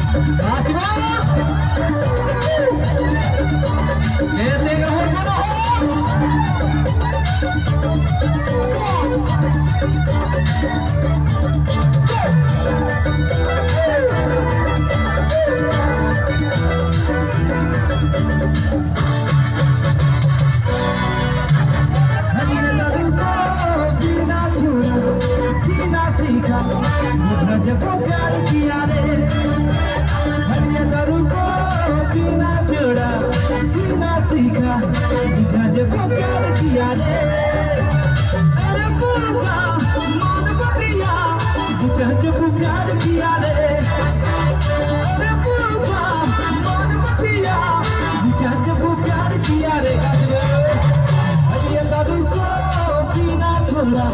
Kasih banget. Ese gahur manohor. जब प्यार किया रे हरिया करू को जीना छोड़ा जीना सीखा जब प्यार किया रे अरे पूजा मान बतिया जब प्यार किया रे अरे पूजा मान बतिया जब प्यार किया रे हरिया करू को जीना छोड़ा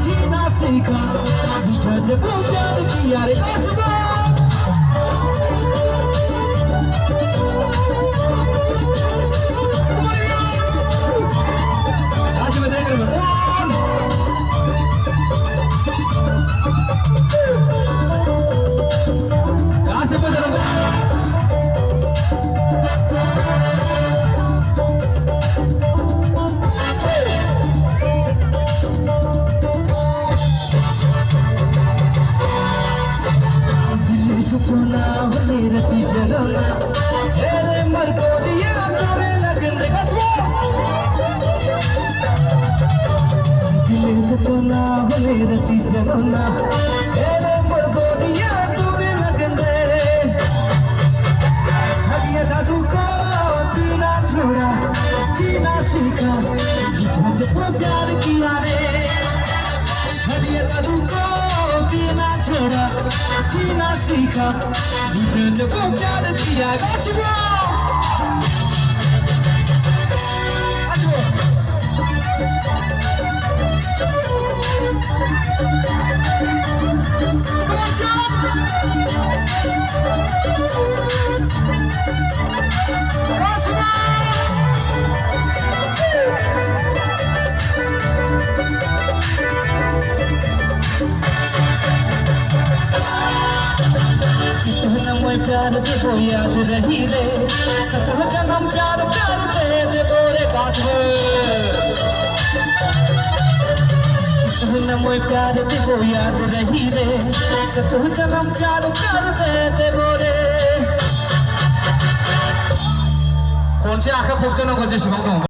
जीना सीखा जब प्यार किया रे सुना मेरा जलना तेरे मर को दिया तोरे लगन कसमो दिल से सुना मेरा जलना तेरे मर को दिया तोरे लगन हरिया दादू को जीना छोड़ा जीना सीखा जब प्यार किया रे हरिया दादू को जीना छोड़ा जीना सीखा जब प्यार किया प्यार दे वो याद रही रे सकल जन्म प्यार प्यार दे बोरे बासवे मोय प्यार दे वो याद रही रे सकल जन्म प्यार प्यार दे बोरे कौन से आखा खोजना को जैसे